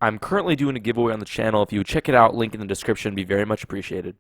I'm currently doing a giveaway on the channel. If you would check it out, link in the description, be very much appreciated.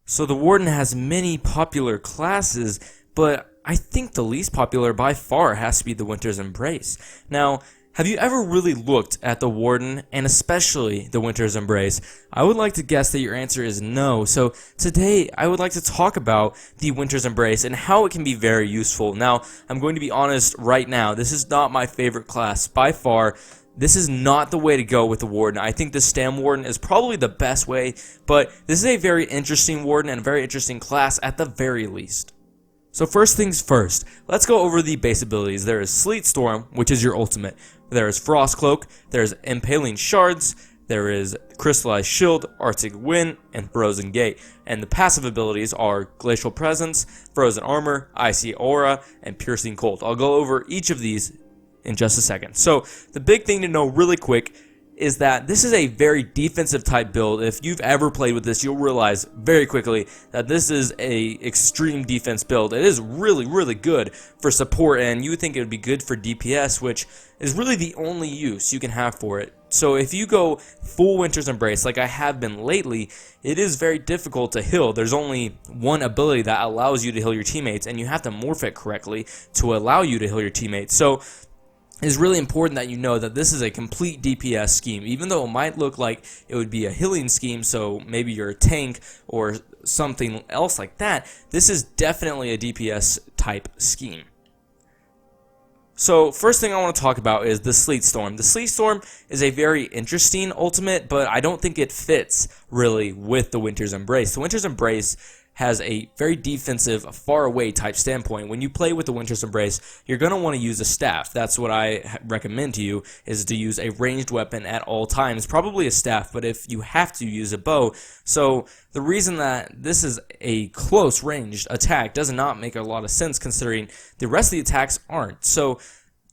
So the Warden has many popular classes, but I think the least popular by far has to be the Winter's Embrace. Now, have you ever really looked at the Warden, and especially the Winter's Embrace? I would like to guess that your answer is no, so today I would like to talk about the Winter's Embrace and how it can be very useful. Now, I'm going to be honest right now, this is not my favorite class by far. This is not the way to go with the Warden. I think the Stam Warden is probably the best way, but this is a very interesting Warden and a very interesting class at the very least. So first things first, let's go over the base abilities. There is Sleet Storm, which is your ultimate. There is Frost Cloak, there is Impaling Shards, there is Crystallized Shield, Arctic Wind, and Frozen Gate. And the passive abilities are Glacial Presence, Frozen Armor, Icy Aura, and Piercing Cold. I'll go over each of these in just a second. So the big thing to know really quick is that this is a very defensive type build. If you've ever played with this, you'll realize very quickly that this is a extreme defense build. It is really good for support, and you would think it would be good for DPS, which is really the only use you can have for it. So if you go full Winter's Embrace like I have been lately, it is very difficult to heal. There's only one ability that allows you to heal your teammates, and you have to morph it correctly to allow you to heal your teammates. So it's really important that you know that this is a complete DPS scheme. Even though it might look like it would be a healing scheme, so maybe you're a tank or something else like that, this is definitely a DPS type scheme. So first thing I want to talk about is the Sleet Storm. The Sleet Storm is a very interesting ultimate, but I don't think it fits really with the Winter's Embrace. The Winter's Embrace has a very defensive, far away type standpoint. When you play with the Winter's Embrace, you're going to want to use a staff. That's what I recommend to you, is to use a ranged weapon at all times. Probably a staff, but if you have to, use a bow. So the reason that this is a close ranged attack does not make a lot of sense considering the rest of the attacks aren't. So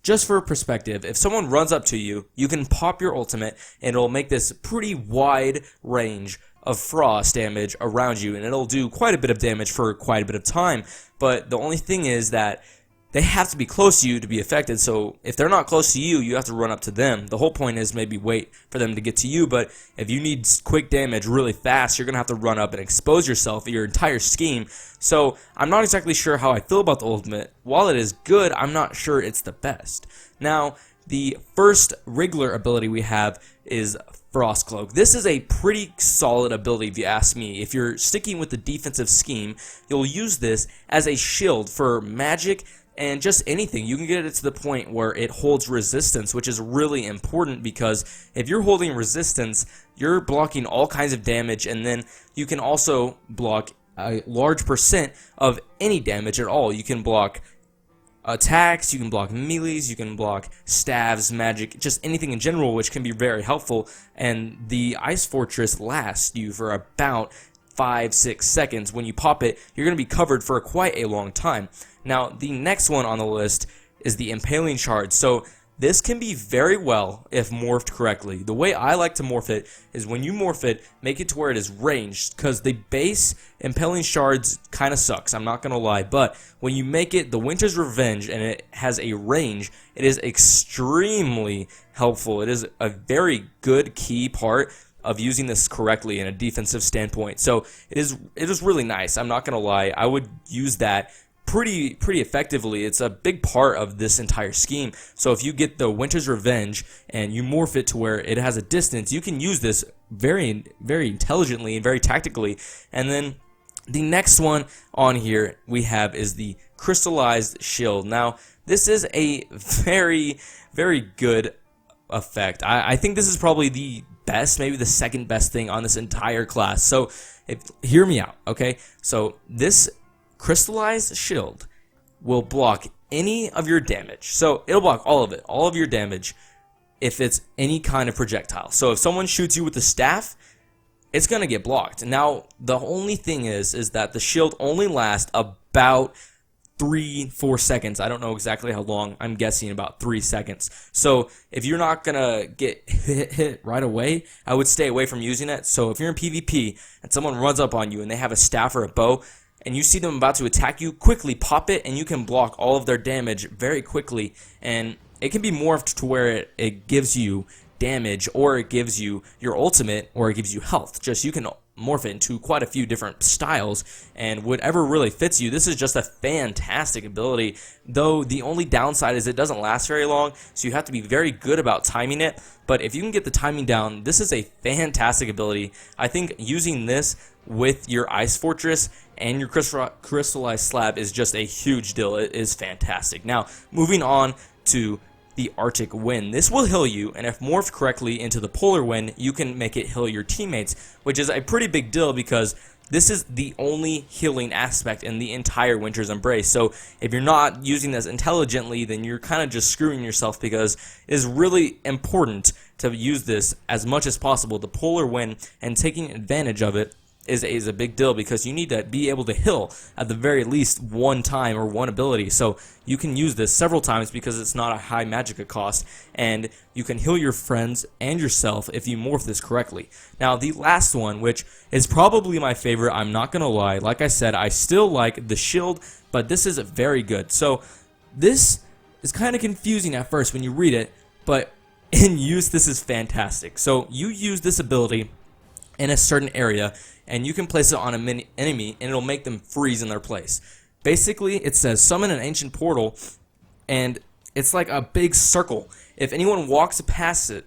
just for perspective, if someone runs up to you, you can pop your ultimate and it'll make this pretty wide range of frost damage around you, and it'll do quite a bit of damage for quite a bit of time. But the only thing is that they have to be close to you to be affected, so if they're not close to you, you have to run up to them. The whole point is maybe wait for them to get to you, but if you need quick damage really fast, you're going to have to run up and expose yourself, your entire scheme. So I'm not exactly sure how I feel about the ultimate. While it is good, I'm not sure it's the best. Now, the first regular ability we have is Frost Cloak. This is a pretty solid ability if you ask me. If you're sticking with the defensive scheme, you'll use this as a shield for magic and just anything. You can get it to the point where it holds resistance, which is really important because if you're holding resistance, you're blocking all kinds of damage, and then you can also block a large percent of any damage at all. You can block attacks, you can block melees, you can block stabs, magic, just anything in general, which can be very helpful. And the Ice Fortress lasts you for about 5-6 seconds. When you pop it, you're going to be covered for quite a long time. Now, the next one on the list is the Impaling Shards. So this can be very well if morphed correctly. The way I like to morph it is when you morph it, make it to where it is ranged, because the base Impaling Shards kind of sucks, I'm not going to lie, but when you make it the Winter's Revenge and it has a range, it is extremely helpful. It is a very good key part of using this correctly in a defensive standpoint. So it is really nice, I'm not going to lie. I would use that pretty effectively. It's a big part of this entire scheme. So if you get the Winter's Revenge and you morph it to where it has a distance, you can use this very intelligently and very tactically. And then the next one on here we have is the Crystallized Shield. Now, this is a very good effect. I think this is probably the best, maybe the second best thing on this entire class. So hear me out, okay? So this Crystallized Shield will block any of your damage. So it'll block all of it, all of your damage, if it's any kind of projectile. So if someone shoots you with a staff, it's going to get blocked. Now, the only thing is that the shield only lasts about 3-4 seconds. I don't know exactly how long. I'm guessing about 3 seconds. So if you're not going to get hit right away, I would stay away from using it. So if you're in PvP and someone runs up on you and they have a staff or a bow, and you see them about to attack you, quickly pop it, and you can block all of their damage very quickly. And it can be morphed to where it gives you damage, or it gives you your ultimate, or it gives you health. Just you can morph it into quite a few different styles, and whatever really fits you. This is just a fantastic ability, though the only downside is it doesn't last very long, so you have to be very good about timing it. But if you can get the timing down, this is a fantastic ability. I think using this with your Ice Fortress and your Crystallized Slab is just a huge deal. It is fantastic. Now, moving on to the Arctic Wind. This will heal you, and if morphed correctly into the Polar Wind, you can make it heal your teammates, which is a pretty big deal because this is the only healing aspect in the entire Winter's Embrace. So if you're not using this intelligently, then you're kind of just screwing yourself, because it is really important to use this as much as possible. The Polar Wind and taking advantage of it is a big deal, because you need to be able to heal at the very least one time or one ability. So you can use this several times because it's not a high magicka cost, and you can heal your friends and yourself if you morph this correctly. Now, the last one, which is probably my favorite, I'm not gonna lie, like I said, I still like the shield, but this is very good. So this is kind of confusing at first when you read it, but in use this is fantastic. So you use this ability in a certain area, and you can place it on an enemy, and it'll make them freeze in their place. Basically, it says summon an ancient portal, and it's like a big circle. If anyone walks past it,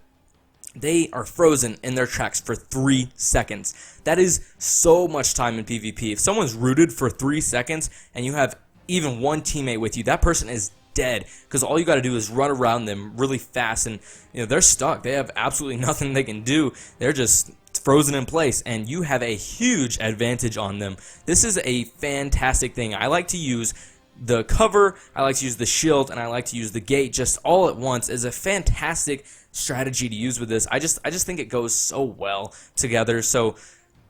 they are frozen in their tracks for 3 seconds. That is so much time in PvP. If someone's rooted for 3 seconds, and you have even one teammate with you, that person is dead, because all you got to do is run around them really fast, and they're stuck. They have absolutely nothing they can do. They're just frozen in place, and you have a huge advantage on them. This is a fantastic thing. I like to use the cover, I like to use the shield, and I like to use the gate just all at once. Is a fantastic strategy to use with this. I just think it goes so well together. So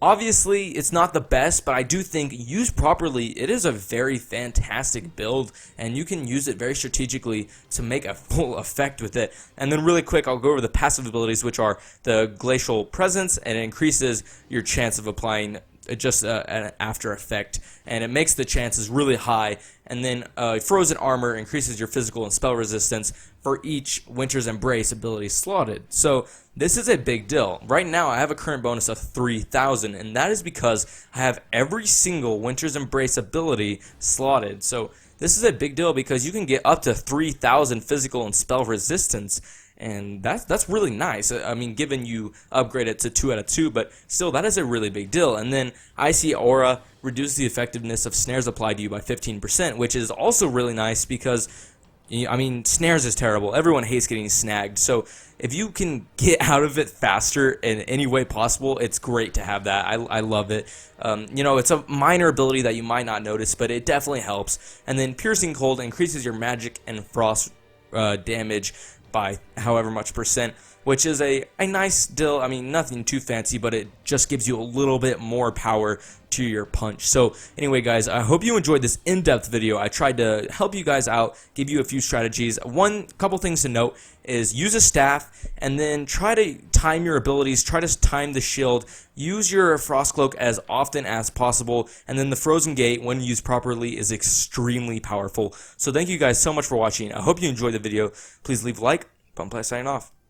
obviously, it's not the best, but I do think used properly, it is a very fantastic build, and you can use it very strategically to make a full effect with it. And then really quick, I'll go over the passive abilities, which are the Glacial Presence, and it increases your chance of applying just an after effect, and it makes the chances really high. And then Frozen Armor increases your physical and spell resistance for each Winter's Embrace ability slotted. So this is a big deal. Right now I have a current bonus of 3,000, and that is because I have every single Winter's Embrace ability slotted. So this is a big deal because you can get up to 3,000 physical and spell resistance, and that's really nice. I mean, given you upgrade it to 2 out of 2, but still, that is a really big deal. And then Icy Aura reduces the effectiveness of snares applied to you by 15%, which is also really nice because, I mean, snares is terrible. Everyone hates getting snagged. So if you can get out of it faster in any way possible, it's great to have that. I love it. It's a minor ability that you might not notice, but it definitely helps. And then Piercing Cold increases your magic and frost damage by however much %, which is a nice deal. I mean, nothing too fancy, but it just gives you a little bit more power to your punch. So anyway, guys, I hope you enjoyed this in-depth video. I tried to help you guys out, give you a few strategies. Couple things to note is use a staff, and then try to time your abilities, try to time the shield, use your Frost Cloak as often as possible, and then the Frozen Gate, when used properly, is extremely powerful. So thank you guys so much for watching. I hope you enjoyed the video. Please leave a like. Pumpplay signing off.